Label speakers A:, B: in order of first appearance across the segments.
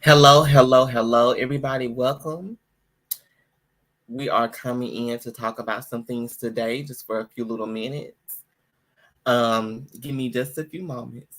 A: Hello, hello, hello, everybody. Welcome. We are coming in to talk about some things today, just for a few little minutes. Give me just a few moments.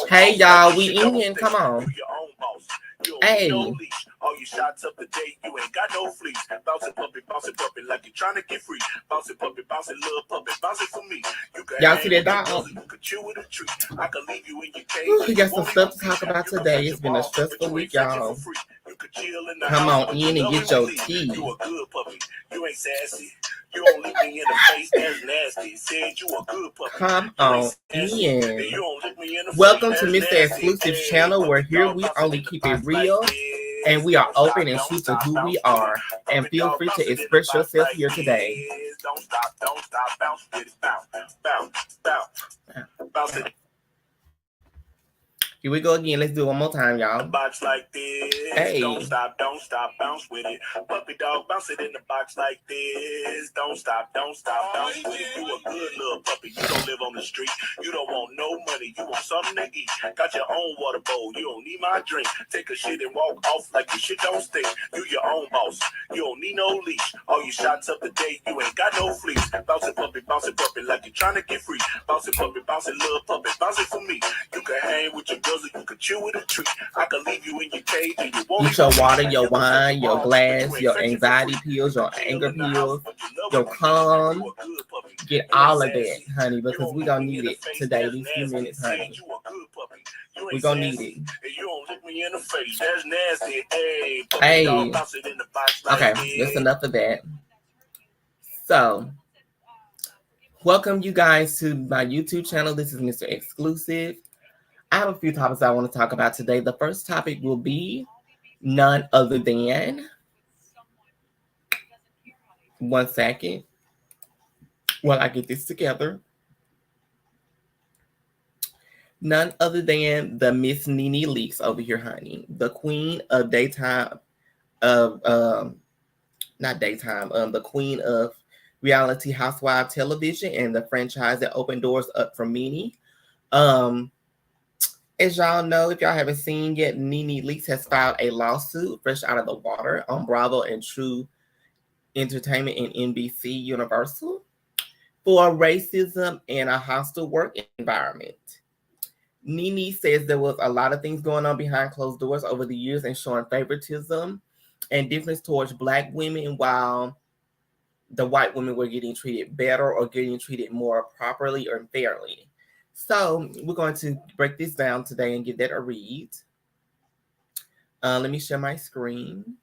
A: Hey, y'all, we in. Come on. Hey. All you shots up the date, you ain't got no fleas. Bouncing puppy, like you're trying to get free. Bouncing puppy, little puppy, bouncing for me. Y'all see that dog? You could chew with a treat. I could leave you in your cage. We got some stuff to talk about today. It's been a stressful week, y'all. Come on in and get your tea. You a good puppy. You ain't sassy. You don't look me in the face, that's nasty. Said you a good puppy. Come on in. Welcome to Mr. Exclusive channel, where here we only keep it real and we are open and true to who we are. And feel free to express yourself here today. Don't stop, bounce with it, bounce it. Here we go again. Let's do it one more time, y'all. Box like this. Hey. Don't stop, bounce with it. Puppy dog, bounce it in the box like this. Don't stop, bounce with it. You a good little puppy. You don't live on the street. You don't want no money. You want something to eat. Got your own water bowl. You don't need my drink. Take a shit and walk off like your shit don't stink. You your own boss. You don't need no leash. All you shots up the date. You ain't got no fleas. Bouncing puppy, like you're trying to get free. Bouncing puppy, little puppy, bouncing for me. You can hang with your you could chew with a treat. I could leave you in your cage and you won't. Get your water, your wine, your glass, your anxiety pills, your anger pills, your calm. Get all of that, honey, because we're going to need it today, these few minutes, honey. We're going to need it. Hey. Okay, that's enough of that. So, welcome you guys to my YouTube channel. This is Mr. Exclusive. I have a few topics I want to talk about today. The first topic will be none other than, one second while I get this together, none other than the Miss NeNe Leakes over here, honey. The queen of daytime, the queen of reality housewife television and the franchise that opened doors up for NeNe. As y'all know, if y'all haven't seen yet, NeNe Leakes has filed a lawsuit fresh out of the water on Bravo and True Entertainment and NBC Universal for racism and a hostile work environment. NeNe says there was a lot of things going on behind closed doors over the years and showing favoritism and difference towards Black women, while the white women were getting treated better or getting treated more properly or fairly. So we're going to break this down today and give that a read. Let me share my screen.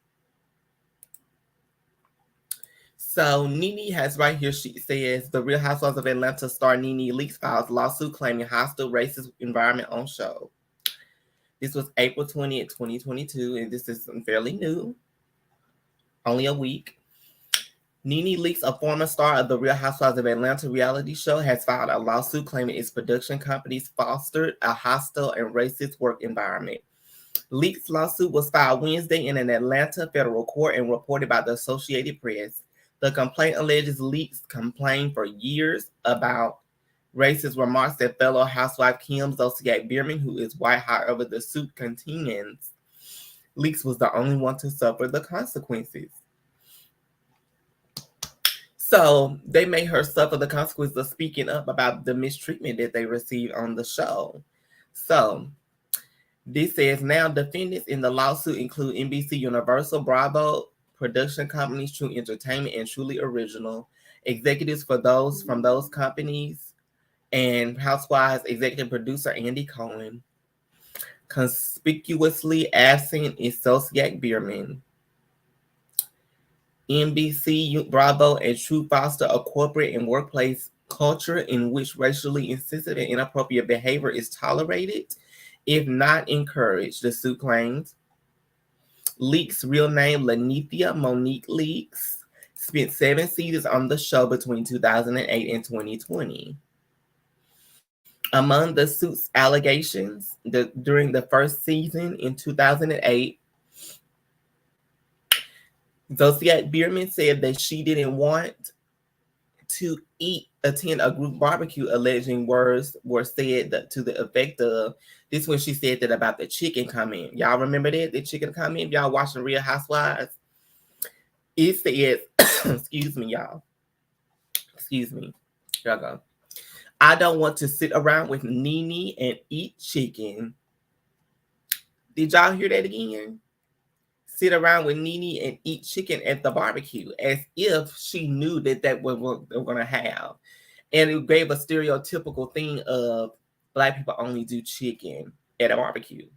A: So NeNe has right here, she says, the Real Housewives of Atlanta star NeNe Leakes files lawsuit claiming hostile racist environment on show. This was April 20th, 2022, and this is fairly new, only a week. NeNe Leakes, a former star of the Real Housewives of Atlanta reality show, has filed a lawsuit claiming its production companies fostered a hostile and racist work environment. Leakes' lawsuit was filed Wednesday in an Atlanta federal court and reported by the Associated Press. The complaint alleges Leakes complained for years about racist remarks that fellow housewife Kim Zolciak Biermann, who is white, however, the suit contends Leakes was the only one to suffer the consequences. So they made her suffer the consequences of speaking up about the mistreatment that they received on the show. So this says now defendants in the lawsuit include NBC Universal, Bravo production companies, True Entertainment, and Truly Original. Executives from those companies, and Housewives executive producer Andy Cohen. Conspicuously absent is Zodiac Biermann. NBC, Bravo, and True foster a corporate and workplace culture in which racially insensitive and inappropriate behavior is tolerated, if not encouraged, the suit claims. Leakes' real name, Lanithia Monique Leakes, spent 7 seasons on the show between 2008 and 2020. Among the suit's allegations, during the first season in 2008, Zodiac Biermann said that she didn't want to attend a group barbecue, alleging words were said to the effect of, this when she said that about the chicken comment. Y'all remember that? The chicken comment? Y'all watching Real Housewives? It said, excuse me, y'all. Excuse me. Here I go. I don't want to sit around with NeNe and eat chicken. Did y'all hear that again? Sit around with NeNe and eat chicken at the barbecue, as if she knew that was what they were going to have. And it gave a stereotypical thing of Black people only do chicken at a barbecue.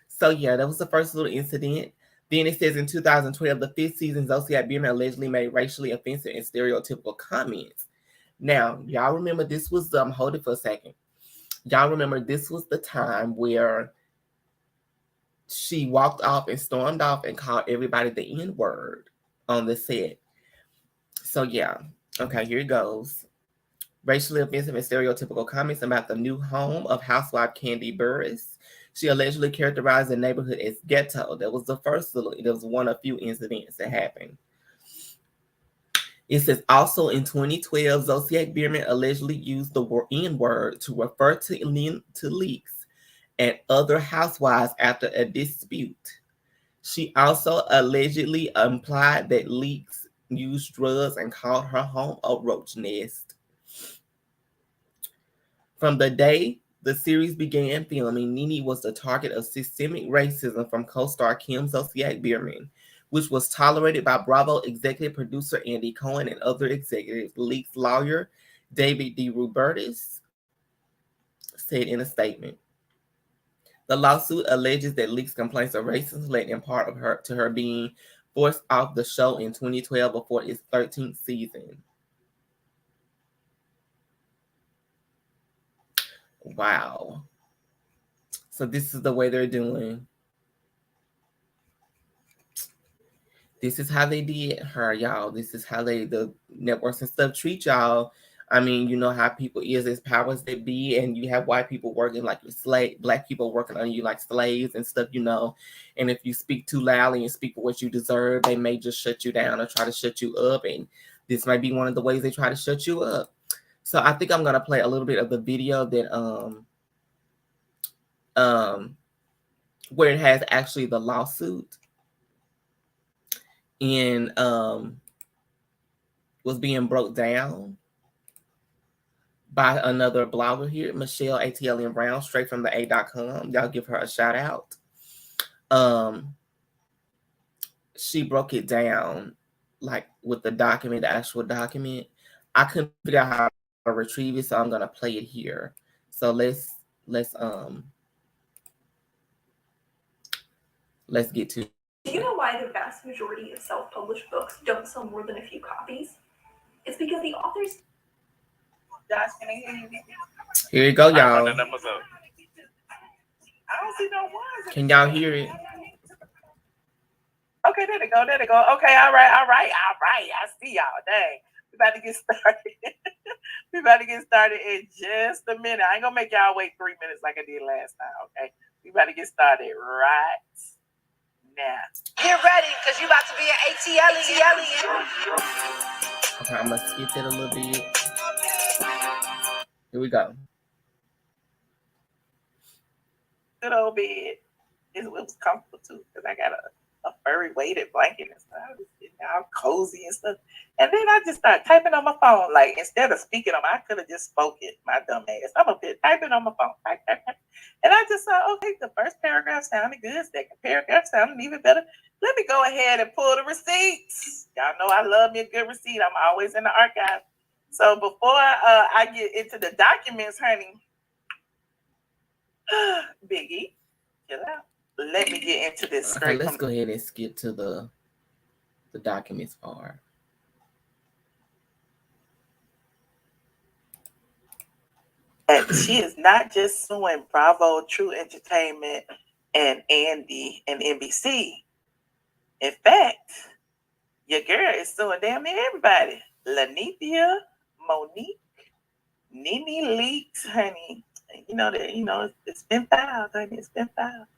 A: So yeah, that was the first little incident. Then it says in 2012, the 5th season, Zodiac Biermann allegedly made racially offensive and stereotypical comments. Now, y'all remember this was, hold it for a second. Y'all remember this was the time where she walked off and stormed off and called everybody the N-word on the set. So yeah, okay, here it goes. Racially offensive and stereotypical comments about the new home of housewife Kandi Burruss. She allegedly characterized the neighborhood as ghetto. That was the first it was one of few incidents that happened. It says also in 2012, Zodiac Biermann allegedly used the N-word to refer to Leakes and other housewives after a dispute. She also allegedly implied that Leakes used drugs and called her home a roach nest. From the day the series began filming, NeNe was the target of systemic racism from co-star Kim Zodiac Biermann, which was tolerated by Bravo executive producer Andy Cohen and other executives. Leakes lawyer David D. Robertis said in a statement. The lawsuit alleges that Leakes' complaints of racism led in part of her being forced off the show in 2012 before its 13th season. Wow. So this is the way they're doing. This is how they did her, y'all. This is how the networks and stuff treat y'all. I mean, you know how people is as powers that be, and you have white people working like your Black people working on you like slaves and stuff, you know. And if you speak too loudly and speak for what you deserve, they may just shut you down or try to shut you up. And this might be one of the ways they try to shut you up. So I think I'm gonna play a little bit of the video that where it has actually the lawsuit and was being broke down by another blogger here, Michelle ATLN Brown, straight from the A.com. Y'all give her a shout out. She broke it down like with the document, the actual document. I couldn't figure out how to retrieve it, so I'm gonna play it here. So let's get to it.
B: Do you know why the vast majority of self-published books don't sell more than a few copies? It's because the authors...
C: Josh, can I hear you?
A: Here you go, y'all.
C: I don't see no ones.
A: Can y'all hear it?
C: Okay, there they go. Okay, all right. I see y'all. Dang. We about to get started. In just a minute. I ain't gonna make y'all wait 3 minutes like I did last time, okay? We about to get started right now.
B: Get ready, because you about to be an ATLien.
A: Okay, I'm gonna skip it a little bit. Here we go.
C: Good old bed. It was comfortable too because I got a furry weighted blanket and stuff. I was getting all cozy and stuff. And then I just started typing on my phone. Like instead of speaking them, I could have just spoken, my dumb ass. I'm a bit typing on my phone. Type. And I just thought, okay, the first paragraph sounded good. Second paragraph sounded even better. Let me go ahead and pull the receipts. Y'all know I love me a good receipt. I'm always in the archive. So before I get into the documents, honey, Biggie, chill out. Let me get into this.
A: Okay, let's go ahead and skip to the documents part.
C: And she is not just suing Bravo, True Entertainment, and Andy and NBC. In fact, your girl is suing damn near everybody. Lanithia, Monique, NeNe Leakes, honey. You know that it's been filed, honey. It's been filed.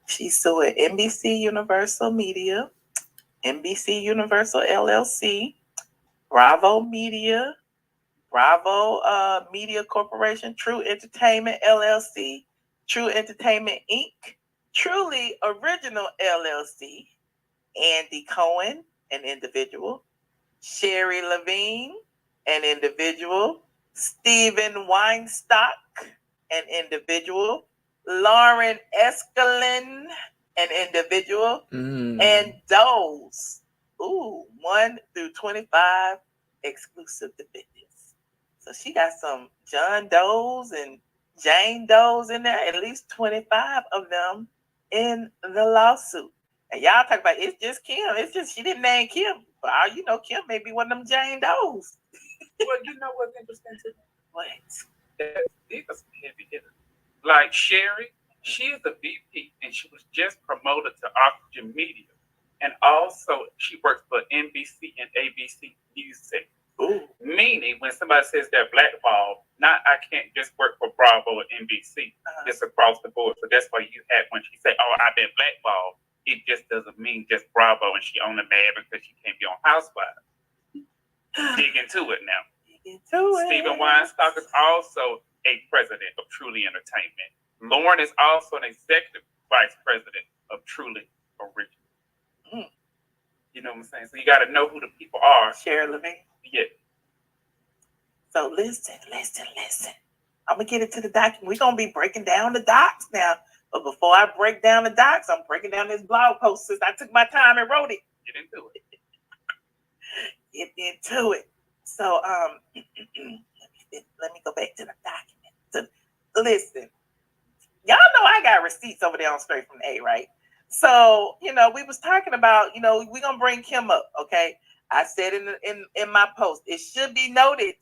C: She's suing NBC Universal Media, NBC Universal LLC, Bravo Media, Bravo Media Corporation, True Entertainment LLC, True Entertainment Inc., Truly Original LLC, Andy Cohen, an individual, Sherry Levine, an individual, Stephen Weinstock, an individual, Lauren Escalin, an individual, and those 1 through 25 exclusive defendants. So she got some John Does and Jane Does in there, at least 25 of them in the lawsuit. And y'all talk about it's just Kim. It's just she didn't name Kim. But all you know, Kim may be one of them Jane Does.
D: Well, you know what's interesting too?
C: What?
D: These are some heavy hitters. Like Sherry, she is a VP and she was just promoted to Oxygen Media. And also she works for NBC and ABC Music. Meaning when somebody says they're blackballed, I can't just work for Bravo or NBC. It's across the board. So that's why you had when she said, "Oh, I've been blackballed," it just doesn't mean just Bravo and she only mad because she can't be on Housewives. Dig into it now. Stephen Weinstock is also a president of Truly Entertainment. Lauren is also an executive vice president of Truly Original. You know what I'm saying? So you got to know who the people are.
C: Sherry Levine.
D: Yeah.
C: So listen. I'm going to get into the document. We're going to be breaking down the docs now. But before I break down the docs, I'm breaking down this blog post since I took my time and wrote it.
D: Get into it.
C: So let me go back to the document. So listen, y'all know I got receipts over there on Straight from the A, right? So, we was talking about, we're going to bring Kim up, okay? I said in my post, it should be noted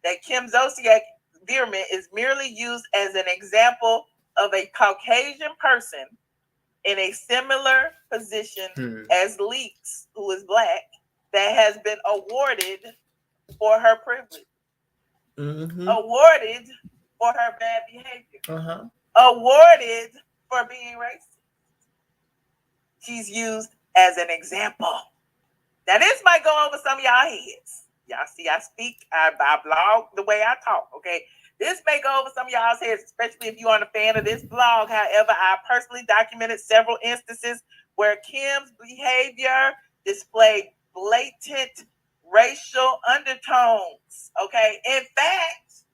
C: that Kim Zolciak Bierman is merely used as an example of a Caucasian person in a similar position as Leakes, who is Black, that has been awarded for her privilege, awarded for her bad behavior, awarded for being racist. She's used as an example. Now, this might go over some of y'all heads. Y'all see, I speak, I blog the way I talk, okay? This may go over some of y'all's heads, especially if you aren't a fan of this blog. However, I personally documented several instances where Kim's behavior displayed blatant racial undertones, okay? In fact,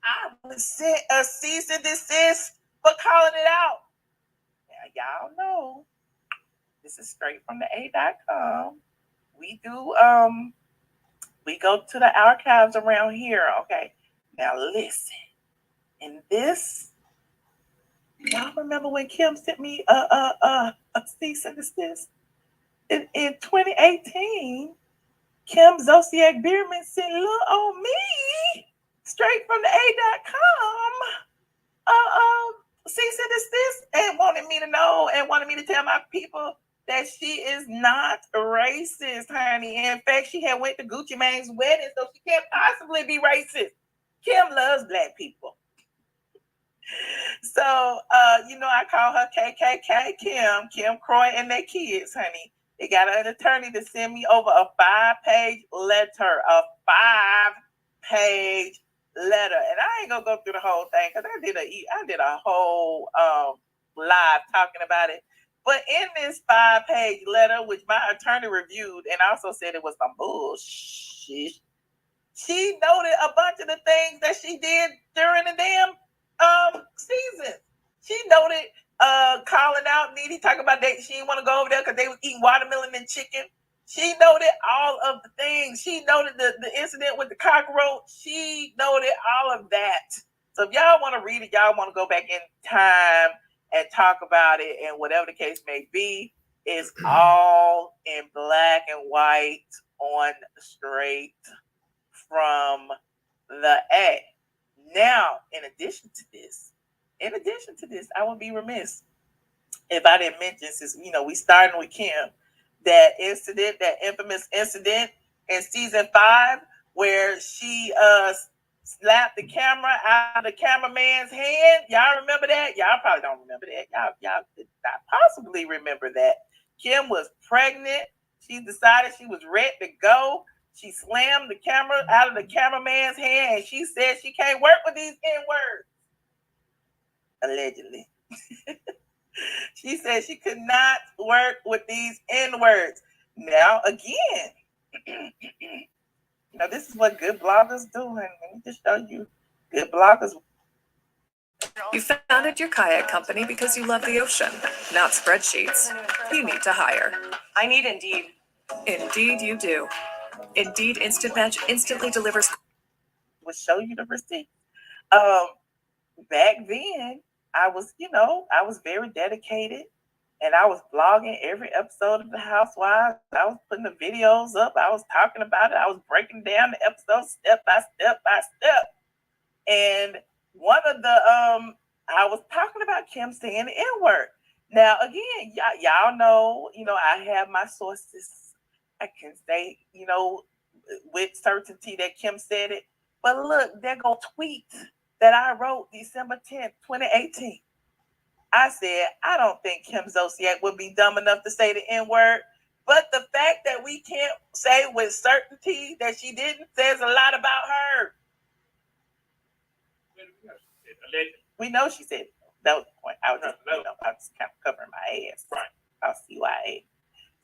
C: I was sent a cease and desist for calling it out. Now, y'all know, this is straight from the A.com. We do, we go to the archives around here, okay? Now listen, in this, y'all remember when Kim sent me a cease and desist? In 2018, Kim Zolciak Bierman sent little old me straight from the A.com cease and desist and wanted me to know and wanted me to tell my people that she is not racist, honey. In fact, she had went to Gucci Mane's wedding, so she can't possibly be racist. Kim loves Black people. So, I call her KKK Kim Croy and their kids, honey. They got an attorney to send me over a 5-page letter, and I ain't gonna go through the whole thing because I did a whole live talking about it. But in this 5-page letter, which my attorney reviewed and also said it was some bullshit, she noted a bunch of the things that she did during the damn season. She noted calling out NeNe, talking about that she didn't want to go over there because they was eating watermelon and chicken. She noted all of the things. She noted the incident with the cockroach. She noted all of that. So if y'all want to read it, y'all want to go back in time and talk about it, and whatever the case may be, it's all in black and white on straight from the act. Now, in addition to this, I would be remiss if I didn't mention, since we starting with Kim, that infamous incident in season 5 where she slapped the camera out of the cameraman's hand. Y'all remember that? Y'all probably don't remember that. Y'all could not possibly remember that. Kim was pregnant. She decided she was ready to go. She slammed the camera out of the cameraman's hand, and she said she can't work with these N-words. Allegedly. She said she could not work with these N-words. Now, again, this is what good bloggers do. And let me just show you. Good bloggers.
E: You founded your kayak company because you love the ocean, not spreadsheets. You need to hire.
F: I need Indeed.
E: Indeed you do. Indeed Instant Match instantly delivers.
C: We'll show you the receipt. Back then, I was very dedicated, and I was blogging every episode of The Housewives. I was putting the videos up. I was talking about it. I was breaking down the episode step by step. And one of the I was talking about Kim saying the N-word. Now, again, y'all know, I have my sources. I can say, with certainty that Kim said it. But look, there go tweets that I wrote December 10th, 2018. I said, I don't think Kim Zolciak would be dumb enough to say the N-word. But the fact that we can't say with certainty that she didn't says a lot about her. We know she said it. That was the point. I was just kind of covering my ass. Right. I'll see why.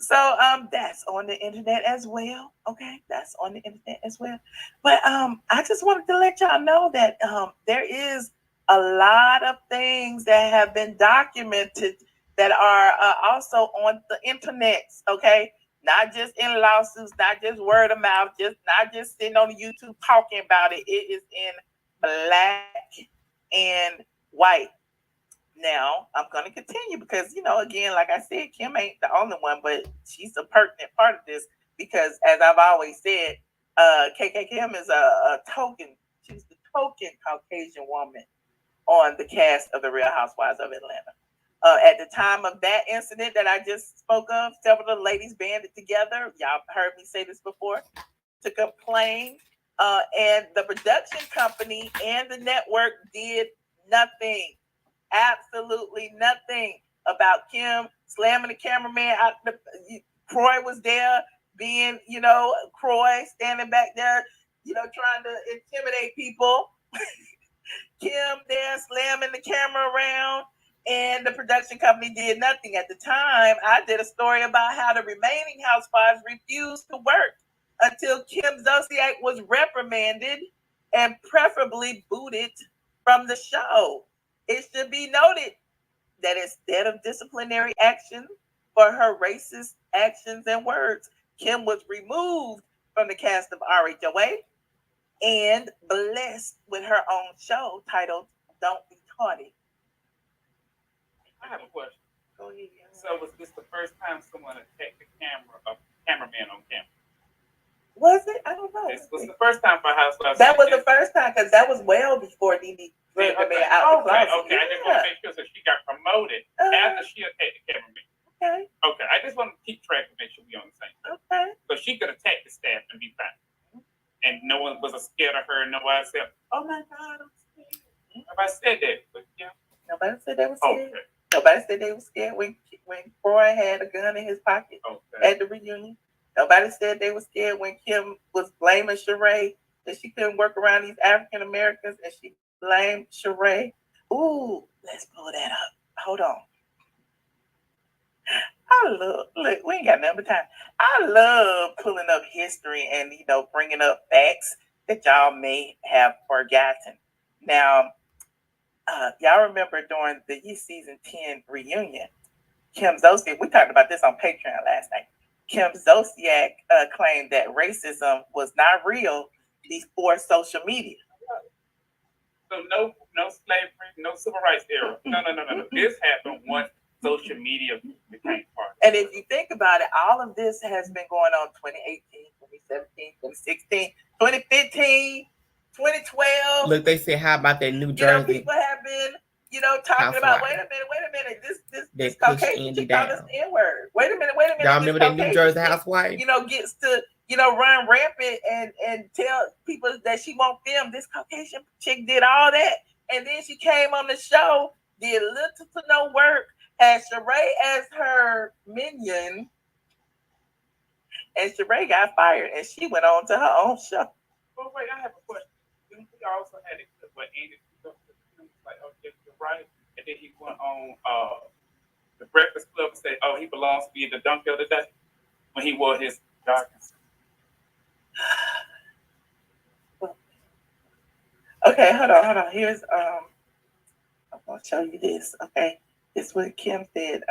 C: So that's on the internet as well. Okay, that's on the internet as well. But I just wanted to let y'all know that there is a lot of things that have been documented that are also on the internet. Okay, not just in lawsuits, not just word of mouth, not just sitting on YouTube talking about it. It is in black and white. Now, I'm going to continue because, again, like I said, Kim ain't the only one, but she's a pertinent part of this because, as I've always said, KK Kim is a token. She's the token Caucasian woman on the cast of The Real Housewives of Atlanta. At the time of that incident that I just spoke of, several of the ladies banded together. Y'all heard me say this before. Took a plane, and the production company and the network did nothing. Absolutely nothing about Kim slamming the cameraman out. Croy was there being, Croy standing back there, trying to intimidate people. Kim there slamming the camera around, and the production company did nothing. At the time, I did a story about how the remaining housewives refused to work until Kim Zolciak was reprimanded and preferably booted from the show. It should be noted that instead of disciplinary action for her racist actions and words, Kim was removed from the cast of RHOA and blessed with her own show titled Don't Be Taughty.
D: I have a question.
C: Go ahead.
D: So was this the first time someone attacked the cameraman on camera?
C: Was it? I don't know.
D: This was the first time for Housewives.
C: That was the first time because that was well before NeNe dragged the man out the closet.
D: Okay. I just want to make sure that she got promoted after she attacked the cameraman.
C: Okay.
D: Okay. I just want to keep track and make sure we're on the same page.
C: Okay.
D: So she could attack the staff and be fine. And no one was scared of her. Nobody said,
C: "Oh my God, I'm scared."
D: Nobody said that, but yeah.
C: Nobody said they were scared.
D: Okay.
C: Nobody said they were scared when Croy had a gun in his pocket at the reunion. Nobody said they were scared when Kim was blaming Sheree that she couldn't work around these African Americans, and she blamed Sheree. Ooh, let's pull that up. Hold on. look, we ain't got nothing but time. I love pulling up history and, bringing up facts that y'all may have forgotten. Now, y'all remember during the season 10 reunion, Kim Zolciak, we talked about this on Patreon last night. Kim Zolciak claimed that racism was not real before social media.
D: So no slavery, no civil rights era. No. This happened once social media became part.
C: And if you think about it, all of this has been going on 2018, 2017, 2016, 2015, 2012.
A: Look, they said, how about that New Jersey?
C: People have been, talking about, wait a minute, this Caucasian chick called us the N-word. Wait a minute.
A: Y'all remember that New Jersey housewife?
C: Gets to, run rampant and tell people that she won't film. This Caucasian chick did all that. And then she came on the show, did little to no work, had Sheree as her minion, and Sheree got fired, and she went on to her own show.
D: Well, wait, I have a question. We also had it where Andy was like, oh, yes, you're right. And then he went on the Breakfast Club and said, oh, he belongs to be in the dunk the other day when he wore his darkness.
C: Okay, hold on. Here's I'm gonna show you this. Okay, this is what Kim said.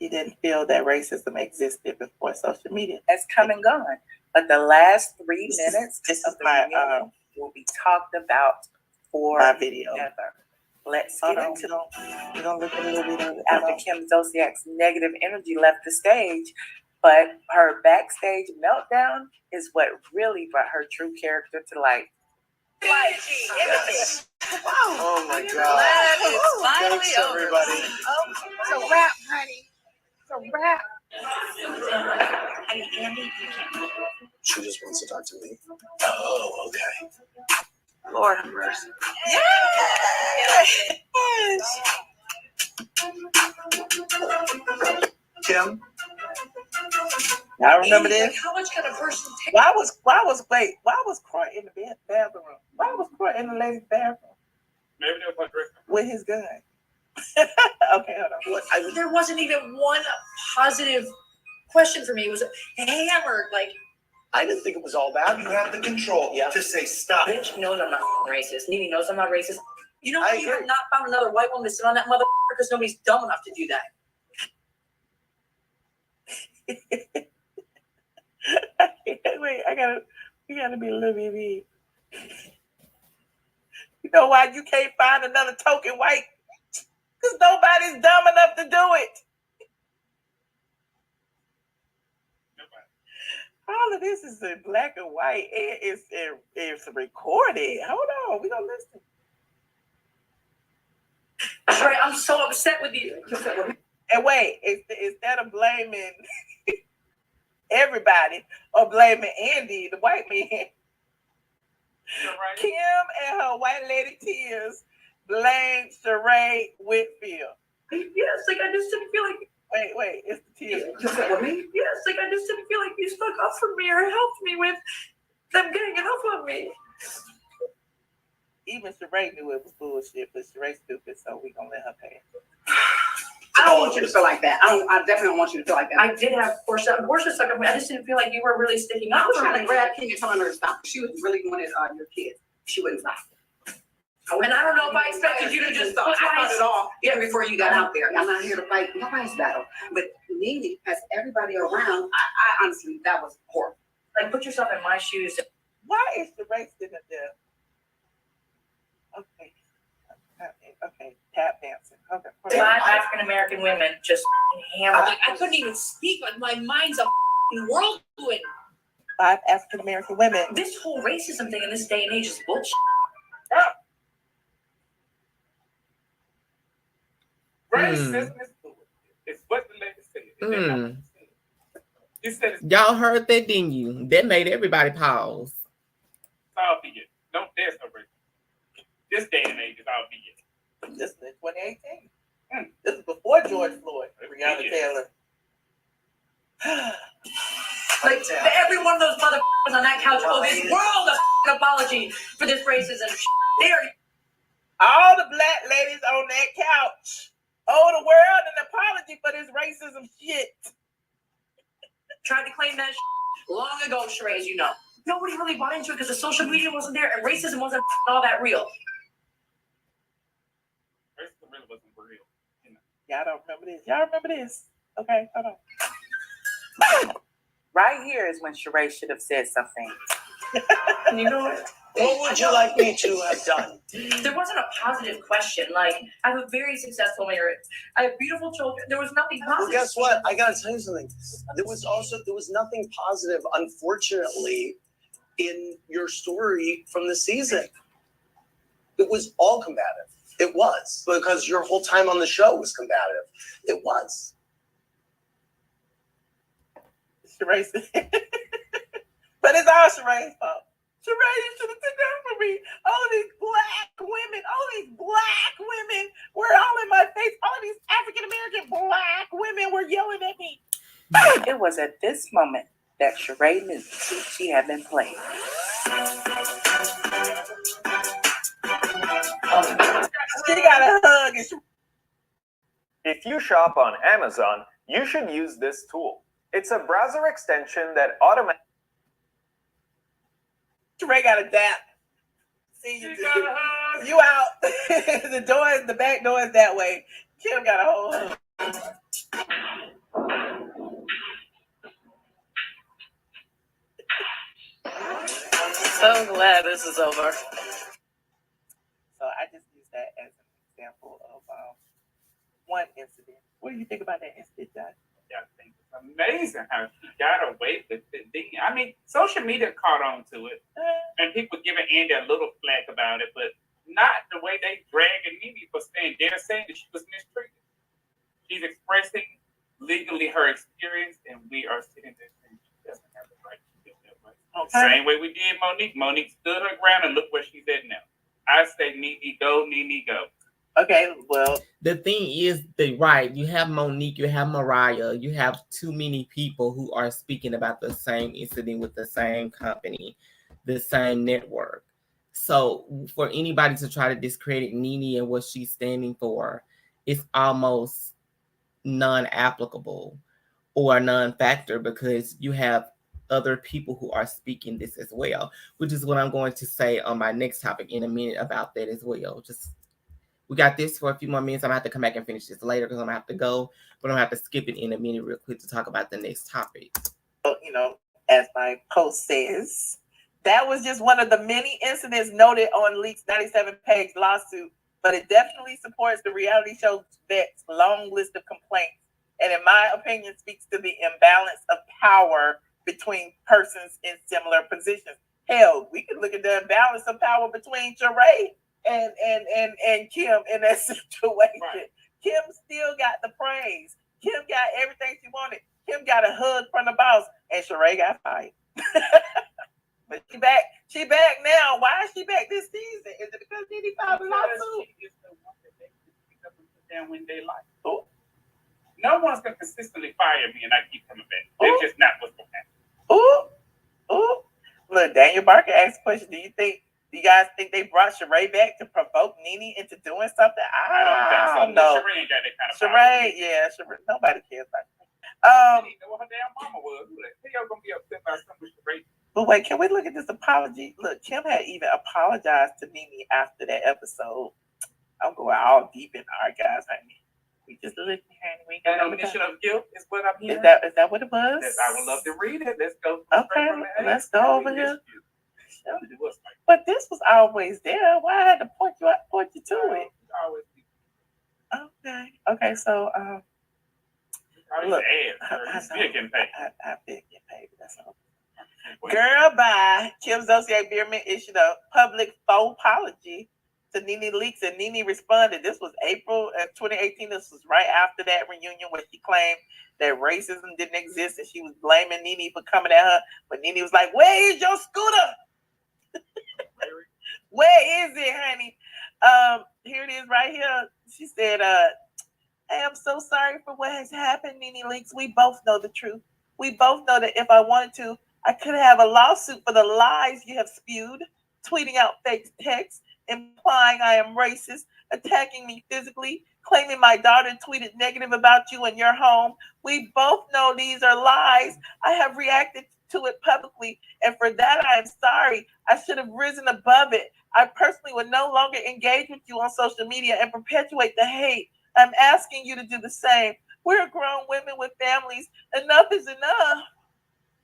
C: She didn't feel that racism existed before social media.
F: Has come and gone, but the last 3 minutes
C: of the reunion
F: will be talked about for
C: my video.
F: Let's get into
C: We're gonna look at a little bit of it.
F: After Kim Zolciak's negative energy left the stage, but her backstage meltdown is what really brought her true character to light.
G: Oh my God.
F: It's finally over.
G: Everybody.
F: It's a wrap, honey. It's a wrap.
B: I mean, Andy, you can't.
G: She just wants to talk to me. Oh, okay.
F: Lord have mercy.
G: Kim?
C: I remember this.
F: How much can a person take?
C: Why was Croy in the bathroom? Why was Croy in the ladies' bathroom?
D: Maybe they were
C: with his gun. Okay, hold on.
H: There wasn't even one positive question for me. It was hammered. Like,
G: I didn't think it was all bad. You have the control to say stop.
H: bitch knows I'm not racist. NeNe knows I'm not racist. You know,
G: I
H: you
G: agree.
H: have not found another white woman to sit on that mother because nobody's dumb enough to do that.
C: Wait, you gotta be a little bit. You know why you can't find another token white? Because nobody's dumb enough to do it. All of this is in black and white. It's recorded. Hold on, we gonna listen.
H: Right, I'm so upset with you.
C: And wait, instead of blaming everybody or blaming Andy, the white man, Kim and her white lady tears blame Sheree Whitfield.
H: Yes, like I just didn't feel like.
C: Wait, it's the tears.
H: Yes, like I just didn't feel like you stuck up for me or helped me with them getting enough of me.
C: Even Sheree knew it was bullshit, but Sheree's stupid, so we gonna let her pass.
I: I don't want you to feel like that. I definitely don't want you to feel like that.
H: I did have Portia stuck up. I just didn't feel like you were really sticking
I: I
H: up
I: was
H: for
I: trying
H: me.
I: to grab King and telling her to stop. She was really wanted your kids. She wouldn't stop.
H: And I don't know if I expected you to just
I: I thought it all even
H: Yeah.
I: before you got out there. I'm not here to fight nobody's battle. But NeNe has everybody around. I honestly, that was horrible.
H: like put yourself in my shoes.
C: Why is Sheree sitting there? Okay, tap dancing. Okay.
H: 5 African American women just hammered.
J: I couldn't even speak. My mind's a whirlwind.
C: 5 African American women.
H: This whole racism thing in this day and age is bullshit.
D: Racism is what the lady said. He said it's
A: Y'all heard that, didn't you? That made everybody pause.
D: all be it. Don't dare so racist. This day and age is all be it.
C: This is 2018. This is before George Floyd. Breonna Taylor.
H: Like every one of those motherfuckers on that couch owe this world a apology for this racism. They are
C: All the black ladies on that couch owe the world an apology for this racism shit.
H: Tried to claim that long ago, Sheree, as you know. Nobody really bought into it because the social media wasn't there and racism wasn't all that real.
D: Racism really wasn't real.
C: Y'all don't remember this. Y'all remember this? Okay, hold on.
F: Right here is when Sheree should have said something.
H: You know what?
G: What would you like me to have done?
H: There wasn't a positive question. Like, I have a very successful marriage. I have beautiful children. There was nothing positive.
G: Well, guess what? I gotta tell you something. There was nothing positive, unfortunately, in your story from the season. It was all combative. It was, because your whole time on the show was combative. It was.
C: Sheree said, but it's all Sheree's fault. Sheree, you should have stood down for me. All these black women were all in my face. All these African-American black women were yelling at me.
F: It was at this moment that Sheree knew she had been played.
C: She got a hug. And
K: If you shop on Amazon, you should use this tool. It's a browser extension that automatically...
C: Sheree got a dap. See, you out. The back door is that way. Kim got a whole hug.
F: So glad this is over.
C: So I just use that as an example of one incident. What do you think about that incident, Josh?
D: I think it's amazing how she got away with it. I mean, social media caught on to it, and people giving Andy a little flack about it, but not the way they dragging NeNe for saying they're saying that she was mistreated. She's expressing legally her experience, and we are sitting there saying she doesn't have the right to feel that way. Okay. Same way we did Monique. Monique stood her ground, and look where she's at now. I say NeNe go, NeNe go.
C: Okay, well,
A: the thing is that, right, you have Monique, you have Mariah, you have too many people who are speaking about the same incident with the same company, the same network. So for anybody to try to discredit NeNe and what she's standing for, it's almost non-applicable or non-factor, because you have other people who are speaking this as well, which is what I'm going to say on my next topic in a minute about that as well. We got this for a few more minutes. I'm gonna have to come back and finish this later because I'm gonna have to go, but I'm gonna have to skip it in a minute real quick to talk about the next topic.
C: You know, as my post says, that was just one of the many incidents noted on Leakes' 97-page lawsuit, but it definitely supports the reality show vet's long list of complaints, and in my opinion, speaks to the imbalance of power between persons in similar positions. Hell, we could look at the imbalance of power between Sheree and Kim in that situation. Right. Kim still got the praise. Kim got everything she wanted. Kim got a hug from the boss, and Sheree got fired. But she back now. Why is she back this season? Is it because NeNe filed a lawsuit?
D: She is the one that they pick up and put down when they like. Ooh. No one's gonna consistently fire me and I keep coming back. That's just not what's gonna happen.
C: Ooh. Look, Daniel Barker asked a question. Do you guys think they brought Sheree back to provoke NeNe into doing something? I don't know.
D: Sheree ain't got that kind of
C: power. Sheree, nobody cares about Sheree.
D: She know what her damn mama was. Who the hell gonna be upset about something with Sheree?
C: But wait, can we look at this apology? Look, Kim had even apologized to NeNe after that episode. I'm going all deep in archives, honey. We just looked at it. We got
D: an admission of guilt is what I'm hearing.
C: Is that what it was?
D: Yes, I would love to read it. Let's go.
C: Okay, let's go over here. But this was always there. Why I had to point you to it? Okay. So look, I've been getting paid. That's all. Girl, bye. Kim Zosier Bierman issued a public faux apology to NeNe Leakes, and NeNe responded. This was April of 2018. This was right after that reunion where she claimed that racism didn't exist and she was blaming NeNe for coming at her. But NeNe was like, "Where is your scooter? Where is it, honey?" Here it is right here. She said, "I am so sorry for what has happened, NeNe Leakes. We both know the truth. We both know that if I wanted to, I could have a lawsuit for the lies you have spewed, tweeting out fake texts, implying I am racist, attacking me physically, claiming my daughter tweeted negative about you and your home. We both know these are lies. I have reacted to it publicly, and for that I am sorry. I should have risen above it. I personally would no longer engage with you on social media and perpetuate the hate. I'm asking you to do the same. We're grown women with families. Enough is enough.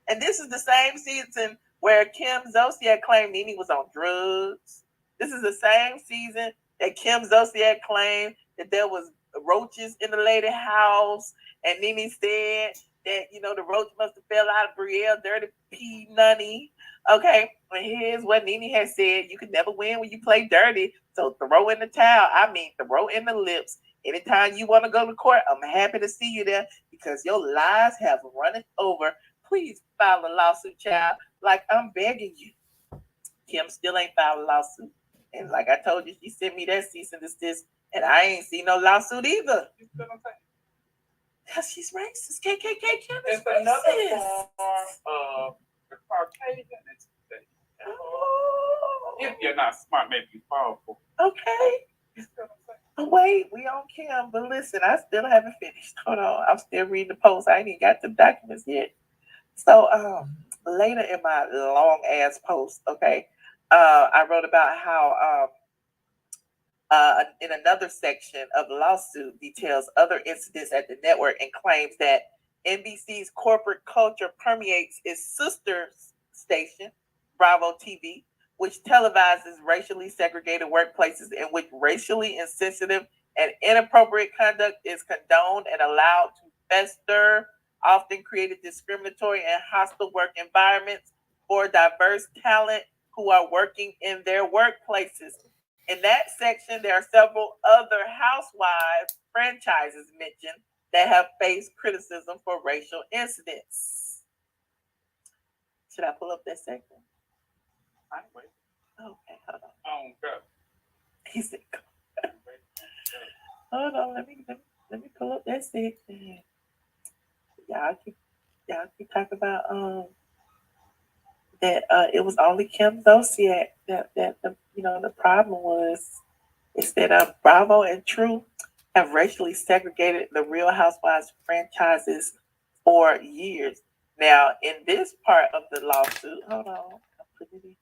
C: And this is the same season where Kim Zolciak claimed NeNe was on drugs. This is the same season that Kim Zolciak claimed that there was roaches in the lady house, and NeNe said that, you know, the roach must have fell out of Brielle, dirty P nunny. Okay, and here's what NeNe has said: you can never win when you play dirty, so throw in the towel. I mean, throw in the lips. Anytime you want to go to court, I'm happy to see you there because your lies have run it over. Please file a lawsuit, child. Like, I'm begging you. Kim still ain't filed a lawsuit. And like I told you, she sent me that cease and desist, and I ain't seen no lawsuit either. Because she's racist. KKK Kim is
D: it's another
C: racist.
D: form of the Caucasian today. If you're not smart, maybe you fall for it.
C: Okay. Wait, we on Kim, but listen, I still haven't finished. Hold on, I'm still reading the post. I ain't even got the documents yet. So later in my long ass post, okay, I wrote about how in another section of the lawsuit details other incidents at the network and claims that NBC's corporate culture permeates its sister station, BRAVO TV, which televises racially segregated workplaces in which racially insensitive and inappropriate conduct is condoned and allowed to fester, often created discriminatory and hostile work environments for diverse talent who are working in their workplaces. In that section, there are several other housewives franchises mentioned that have faced criticism for racial incidents. Should I pull up that section? Okay, hold on.
D: Oh, God.
C: He said, hold on, let me pull up that section. Y'all keep talking about that it was only Kim Zolciak that the problem was is that Bravo and True have racially segregated the Real Housewives franchises for years. Now, in this part of the lawsuit, hold on, I'll put it in.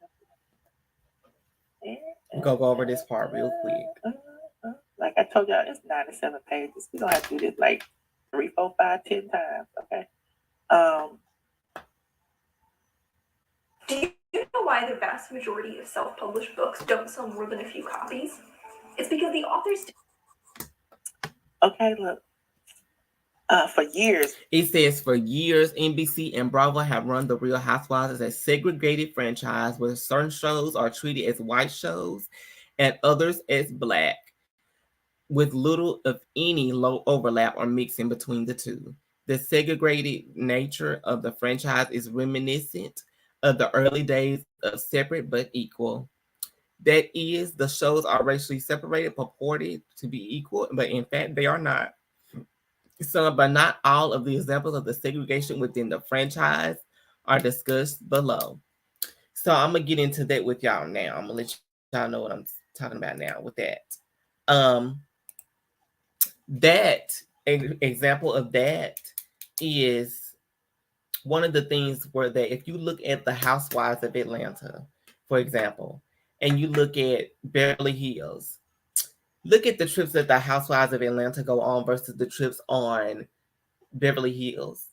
A: We're gonna go over this part real quick.
C: Like I told y'all, it's 97 pages. We don't have to do this like 3, 4, 5, 10 times. Okay.
B: Do you know why the vast majority of self-published books don't sell more than a few copies? It's because the authors.
C: Okay, look. For years.
A: It says for years, NBC and Bravo have run The Real Housewives as a segregated franchise where certain shows are treated as white shows and others as black, with little, if any, low overlap or mixing between the two. The segregated nature of the franchise is reminiscent of the early days of Separate but Equal. That is, the shows are racially separated, purported to be equal, but in fact, they are not. Some, but not all, of the examples of the segregation within the franchise are discussed below. So I'm going to get into that with y'all now. I'm going to let y'all know what I'm talking about now with that. That example of that is one of the things where that if you look at the Housewives of Atlanta, for example, and you look at Beverly Hills, look at the trips that the Housewives of Atlanta go on versus the trips on Beverly Hills.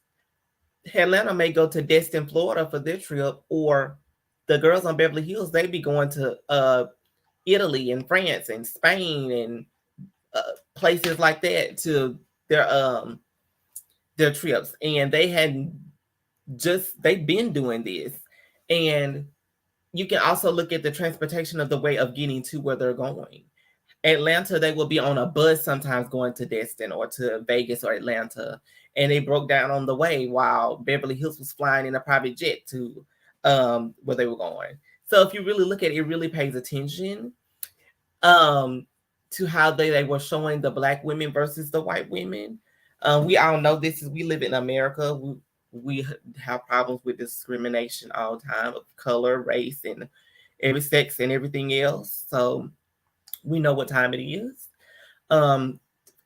A: Atlanta may go to Destin, Florida for their trip, or the girls on Beverly Hills, they be going to Italy and France and Spain and places like that to their trips. And they've been doing this. And you can also look at the transportation of the way of getting to where they're going. Atlanta, they will be on a bus sometimes going to Destin or to Vegas or Atlanta, and they broke down on the way, while Beverly Hills was flying in a private jet to where they were going. So if you really look at it, it really pays attention to how they were showing the black women versus the white women. We all know we live in America. We have problems with discrimination all the time of color, race, and every sex and everything else. So we know what time it is.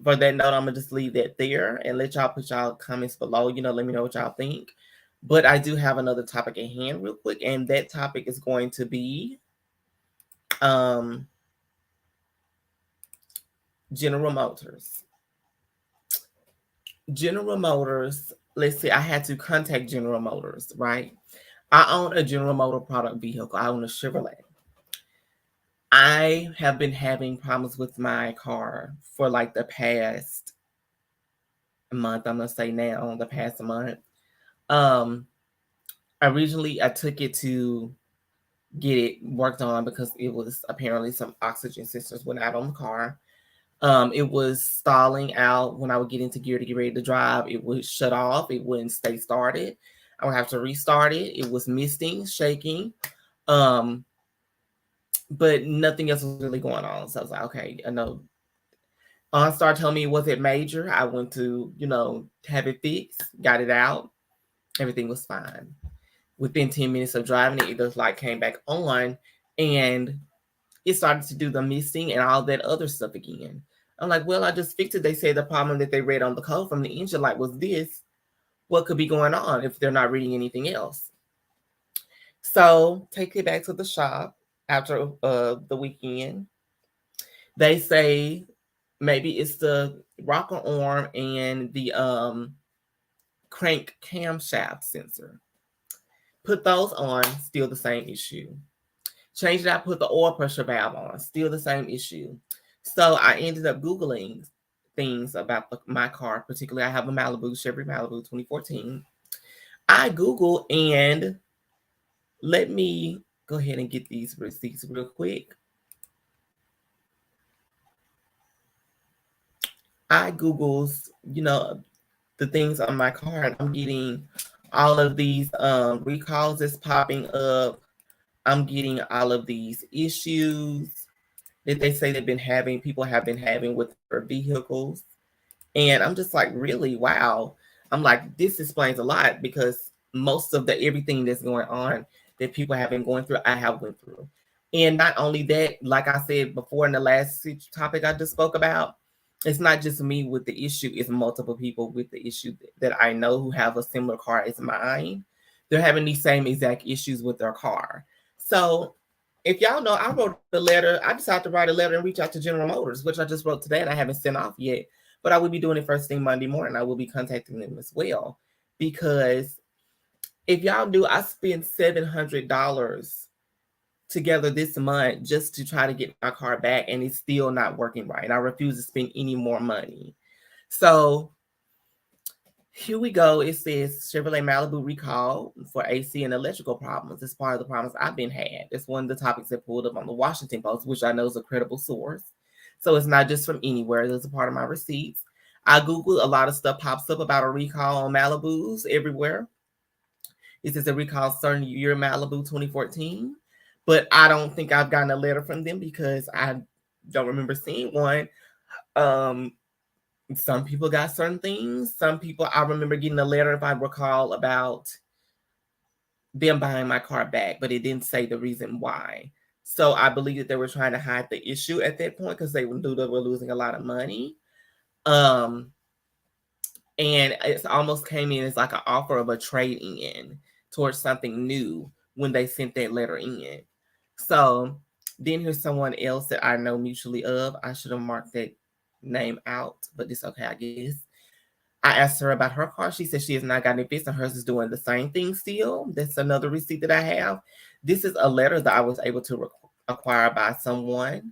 A: for that note, I'm gonna just leave that there and let y'all put y'all comments below. Let me know what y'all think. But I do have another topic at hand real quick, and that topic is going to be General Motors. General Motors, let's see, I had to contact General Motors, right? I own a General Motor product vehicle. I own a Chevrolet. I have been having problems with my car for like the past month. I'm gonna say now, the past month. Originally I took it to get it worked on because it was apparently some oxygen sensors went out on the car. It was stalling out when I would get into gear to get ready to drive. It would shut off. It wouldn't stay started. I would have to restart it. It was misting, shaking. But nothing else was really going on. So I was like, okay, I know. OnStar told me, was it major? I went to, have it fixed, got it out. Everything was fine. Within 10 minutes of driving it, the light came back on and it started to do the misting and all that other stuff again. I'm like, well, I just fixed it. They said the problem that they read on the code from the engine light was this. What could be going on if they're not reading anything else? So take it back to the shop after the weekend. They say maybe it's the rocker arm and the crank camshaft sensor. Put those on, still the same issue. Change it out, put the oil pressure valve on, still the same issue. So I ended up Googling things about my car, particularly I have a Malibu, Chevy Malibu 2014. I Googled, and let me go ahead and get these receipts real quick. I Googled, the things on my car, and I'm getting all of these recalls that's popping up. I'm getting all of these issues that they say people have been having with their vehicles. And I'm just like, really? Wow. I'm like, this explains a lot because most of everything that's going on that people have been going through, I have went through. And not only that, like I said before in the last topic I just spoke about, it's not just me with the issue, it's multiple people with the issue that I know who have a similar car as mine. They're having these same exact issues with their car. So if y'all know, I wrote a letter. I decided to write a letter and reach out to General Motors, which I just wrote today and I haven't sent off yet. But I will be doing it first thing Monday morning. I will be contacting them as well. Because if y'all do, I spent $700 together this month just to try to get my car back, and it's still not working right. I refuse to spend any more money. So here we go. It says Chevrolet Malibu recall for AC and electrical problems. It's part of the problems I've been had. It's one of the topics that pulled up on the Washington Post, which I know is a credible source. So it's not just from anywhere. There's a part of my receipts. I Googled, a lot of stuff pops up about a recall on Malibus everywhere. It says a recall certain year Malibu 2014. But I don't think I've gotten a letter from them because I don't remember seeing one. Some people got certain things. Some people, I remember getting a letter, if I recall, about them buying my car back, but it didn't say the reason why. So I believe that they were trying to hide the issue at that point because they knew they were losing a lot of money. And it almost came in as like an offer of a trade-in towards something new when they sent that letter in. So then here's someone else that I know mutually of. I should have marked that name out, but it's okay, I guess. I asked her about her car. She said she has not gotten it fixed and hers is doing the same thing still. That's another receipt that I have. This is a letter that I was able to acquire by someone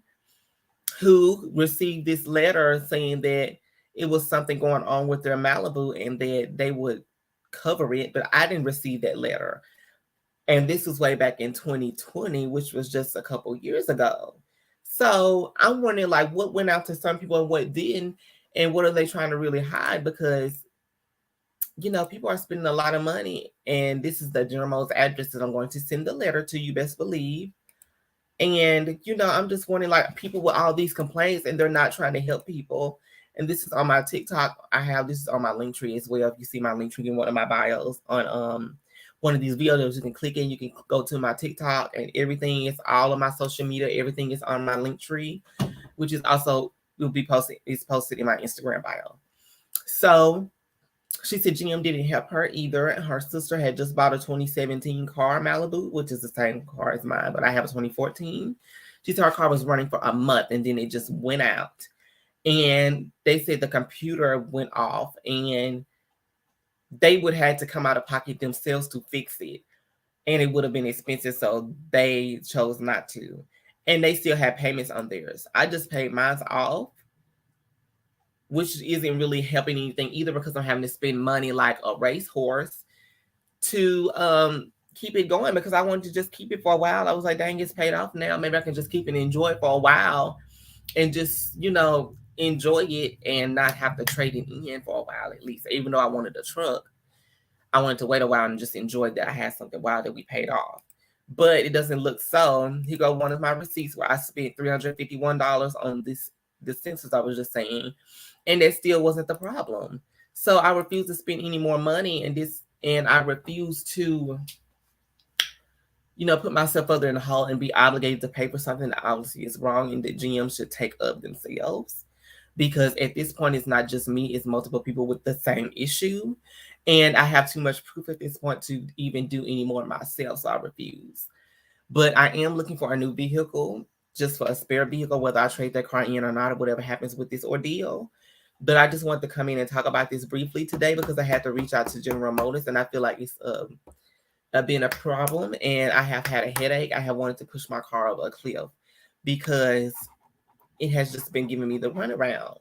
A: who received this letter saying that it was something going on with their Malibu and that they would cover it, but I didn't receive that letter. And this was way back in 2020, which was just a couple years ago. So I'm wondering, like, what went out to some people and what didn't, and what are they trying to really hide? Because, people are spending a lot of money, and this is the General Motors address that I'm going to send the letter to, you best believe. And, I'm just wondering, like, people with all these complaints, and they're not trying to help people. And this is on my TikTok. This is on my link tree as well. If you see my link tree in one of my bios on one of these videos, you can click in, you can go to my TikTok, and everything is all of my social media. Everything is on my link tree, which is also will be posted. It's posted in my Instagram bio. So she said GM didn't help her either. Her sister had just bought a 2017 car, Malibu, which is the same car as mine, but I have a 2014. She said her car was running for a month and then it just went out. And they said the computer went off and they would have to come out of pocket themselves to fix it. And it would have been expensive, so they chose not to. And they still have payments on theirs. I just paid mine off, which isn't really helping anything either because I'm having to spend money like a racehorse to keep it going because I wanted to just keep it for a while. I was like, dang, it's paid off now. Maybe I can just keep it and enjoy it for a while and just, you know, enjoy it and not have to trade it in for a while at least. Even though I wanted a truck, I wanted to wait a while and just enjoy that I had something while that we paid off. But it doesn't look so. Here go one of my receipts where I spent $351 on this census I was just saying. And that still wasn't the problem. So I refuse to spend any more money and I refuse to, you know, put myself further in the hole and be obligated to pay for something that obviously is wrong and that GM should take up themselves. Because at this point, it's not just me, it's multiple people with the same issue. And I have too much proof at this point to even do any more myself, so I refuse. But I am looking for a new vehicle, just for a spare vehicle, whether I trade that car in or not, or whatever happens with this ordeal. But I just want to come in and talk about this briefly today because I had to reach out to General Motors, and I feel like it's been a problem, and I have had a headache. I have wanted to push my car over a cliff because it has just been giving me the runaround,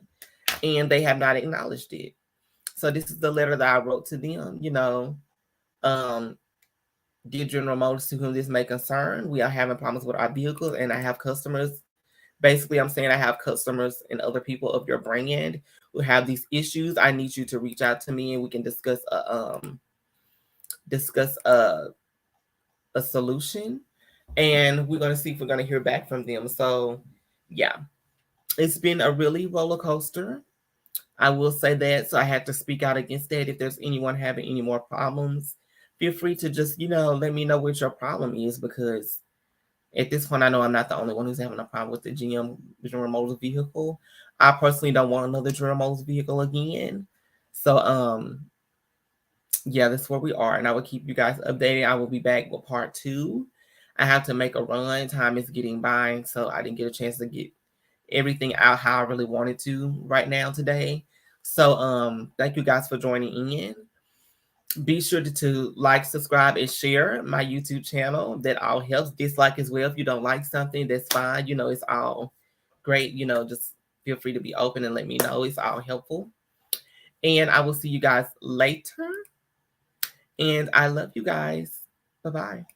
A: and they have not acknowledged it. So this is the letter that I wrote to them, you know. Dear General Motors, to whom this may concern, we are having problems with our vehicles, and I have customers. Basically, I'm saying I have customers and other people of your brand who have these issues. I need you to reach out to me, and we can discuss a solution. And we're gonna see if we're gonna hear back from them. So, yeah, it's been a really roller coaster. I will say that. So I had to speak out against that. If there's anyone having any more problems, feel free to just, you know, let me know what your problem is, because at this point, I know I'm not the only one who's having a problem with the GM General Motors vehicle. I personally don't want another General Motors vehicle again. So, yeah, that's where we are. And I will keep you guys updated. I will be back with part 2. I have to make a run. Time is getting by. So I didn't get a chance to get everything out how I really wanted to right now today. So thank you guys for joining in. Be sure to like, subscribe, and share my YouTube channel. That all helps. Dislike as well if you don't like something, that's fine. You know, it's all great. You know, just feel free to be open and let me know. It's all helpful. And I will see you guys later. And I love you guys. Bye-bye.